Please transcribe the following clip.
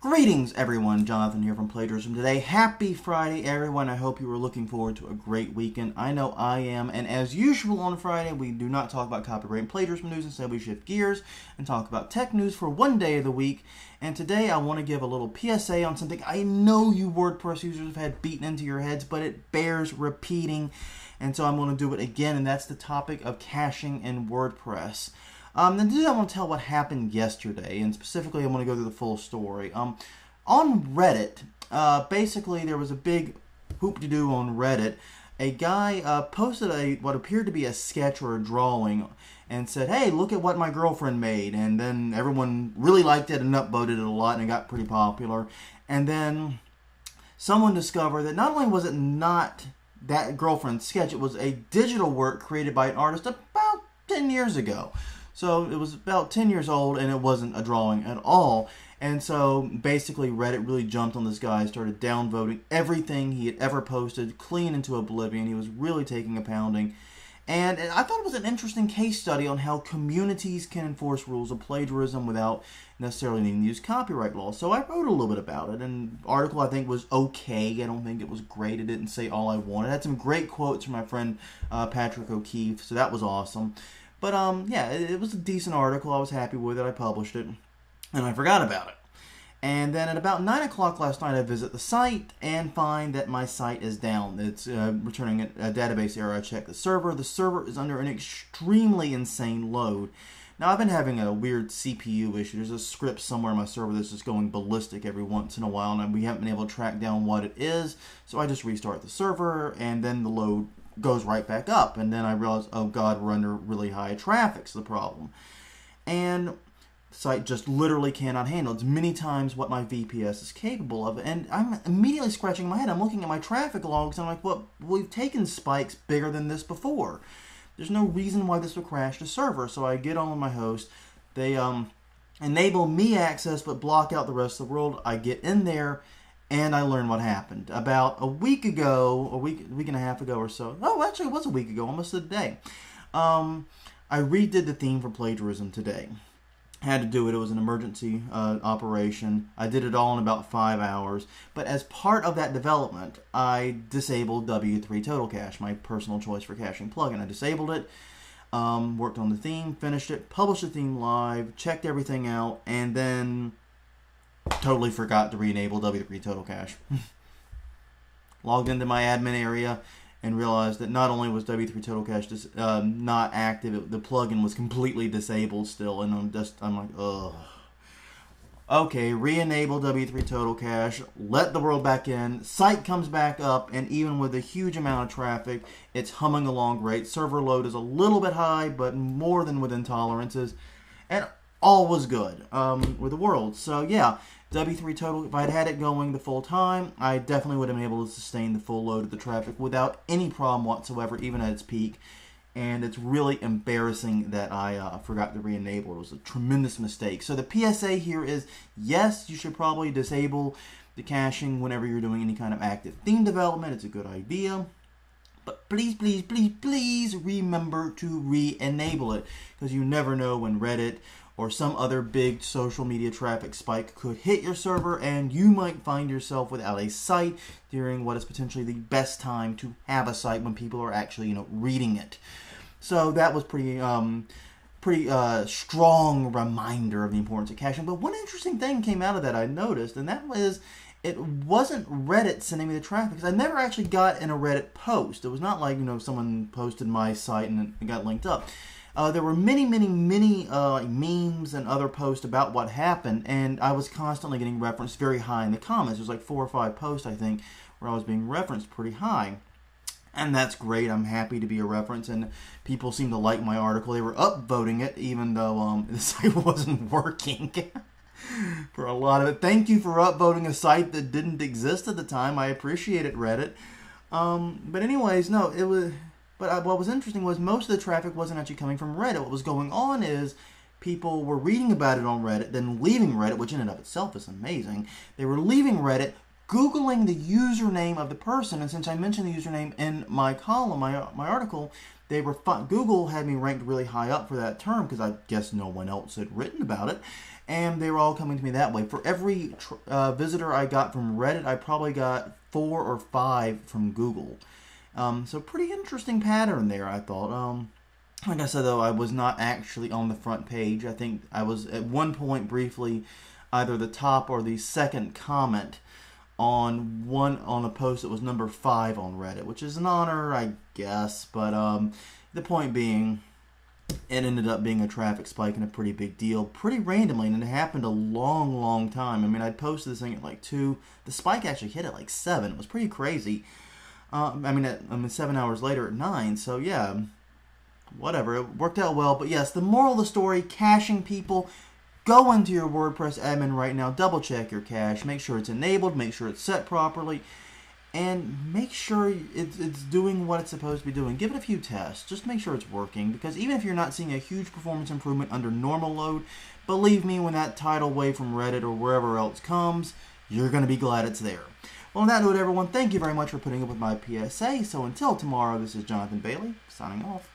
Greetings, everyone. Jonathan here from Plagiarism Today. Happy Friday, everyone. I hope you are looking forward to a great weekend. I know I am. And as usual on Friday, we do not talk about copyright and plagiarism news. Instead, we shift gears and talk about tech news for one day of the week. And today, I want to give a little PSA on something I know you WordPress users have had beaten into your heads, but it bears repeating. And so I'm going to do it again, and that's the topic of caching in WordPress. Then today I want to tell what happened yesterday, and specifically I want to go through the full story. On Reddit, basically there was a big hoop-de-doo on Reddit. A guy posted what appeared to be a sketch or a drawing and said, hey, look at what my girlfriend made. And then everyone really liked it and upvoted it a lot, and it got pretty popular. And then someone discovered that not only was it not that girlfriend's sketch, it was a digital work created by an artist about 10 years ago. So it was about 10 years old, and it wasn't a drawing at all. And so basically Reddit really jumped on this guy, started downvoting everything he had ever posted, clean into oblivion. He was really taking a pounding. And I thought it was an interesting case study on how communities can enforce rules of plagiarism without necessarily needing to use copyright law. So I wrote a little bit about it. And the article, I think, was okay. I don't think it was great. It didn't say all I wanted. It had some great quotes from my friend Patrick O'Keefe, so that was awesome. But yeah, it was a decent article. I was happy with it. I published it, and I forgot about it. And then at about 9 o'clock last night, I visit the site and find that my site is down. It's returning a database error. I check the server. The server is under an extremely insane load. Now, I've been having a weird CPU issue. There's a script somewhere on my server that's just going ballistic every once in a while, and we haven't been able to track down what it is. So I just restart the server, and then the load goes right back up, and then I realized, oh god, we're under really high traffic's the problem. And the site just literally cannot handle it. It's many times what my VPS is capable of, and I'm immediately scratching my head. I'm looking at my traffic logs, and I'm like, well, we've taken spikes bigger than this before. There's no reason why this would crash the server. So I get on with my host. They enable me access but block out the rest of the world. I get in there, and I learned what happened. About a week ago, a week and a half ago or so. Oh, actually, it was a week ago, almost a day. I redid the theme for Plagiarism Today. I had to do it. It was an emergency operation. I did it all in about 5 hours. But as part of that development, I disabled W3 Total Cache, my personal choice for caching plugin. I disabled it, worked on the theme, finished it, published the theme live, checked everything out, and then totally forgot to re-enable W3 Total Cache. Logged into my admin area and realized that not only was W3 Total Cache not active, the plugin was completely disabled still, and I'm like, ugh. Okay, re-enable W3 Total Cache, let the world back in, site comes back up, and even with a huge amount of traffic, it's humming along great. Server load is a little bit high, but more than within tolerances, and all was good with the world. So yeah, W3 Total, if I had had it going the full time, I definitely would have been able to sustain the full load of the traffic without any problem whatsoever, even at its peak. And it's really embarrassing that I forgot to re-enable. It was a tremendous mistake. So the PSA here is, yes, you should probably disable the caching whenever you're doing any kind of active theme development. It's a good idea. But please, please, please, please remember to re-enable it, because you never know when Reddit or some other big social media traffic spike could hit your server, and you might find yourself without a site during what is potentially the best time to have a site, when people are actually, reading it. So that was pretty strong reminder of the importance of caching. But one interesting thing came out of that I noticed, and that was, it wasn't Reddit sending me the traffic, because I never actually got in a Reddit post. It was not like, someone posted my site and it got linked up. There were many memes and other posts about what happened, and I was constantly getting referenced very high in the comments. There's like 4 or 5 posts, I think, where I was being referenced pretty high. And that's great. I'm happy to be a reference, and people seem to like my article. They were upvoting it, even though the site wasn't working for a lot of it. Thank you for upvoting a site that didn't exist at the time. I appreciate it, Reddit. But anyways, no, it was... But what was interesting was most of the traffic wasn't actually coming from Reddit. What was going on is people were reading about it on Reddit, then leaving Reddit, which in and of itself is amazing. They were leaving Reddit, Googling the username of the person, and since I mentioned the username in my column, my article, They were Google had me ranked really high up for that term because I guess no one else had written about it. and they were all coming to me that way. For every visitor I got from Reddit, I probably got 4 or 5 from Google. So pretty interesting pattern there, I thought. Like I said, though, I was not actually on the front page. I think I was at one point briefly either the top or the second comment on a post that was number 5 on Reddit, which is an honor, I guess. But the point being, it ended up being a traffic spike and a pretty big deal, pretty randomly, and it happened a long time. I mean, I posted this thing at like 2. The spike actually hit at like 7. It was pretty crazy. 7 hours later at 9. So yeah, whatever. It worked out well. But yes, the moral of the story: caching people. Go into your WordPress admin right now. Double check your cache. Make sure it's enabled. Make sure it's set properly. And make sure it's doing what it's supposed to be doing. Give it a few tests. Just make sure it's working. Because even if you're not seeing a huge performance improvement under normal load, believe me, when that tidal wave from Reddit or wherever else comes, you're going to be glad it's there. Well, on that note, everyone, thank you very much for putting up with my PSA. So until tomorrow, this is Jonathan Bailey, signing off.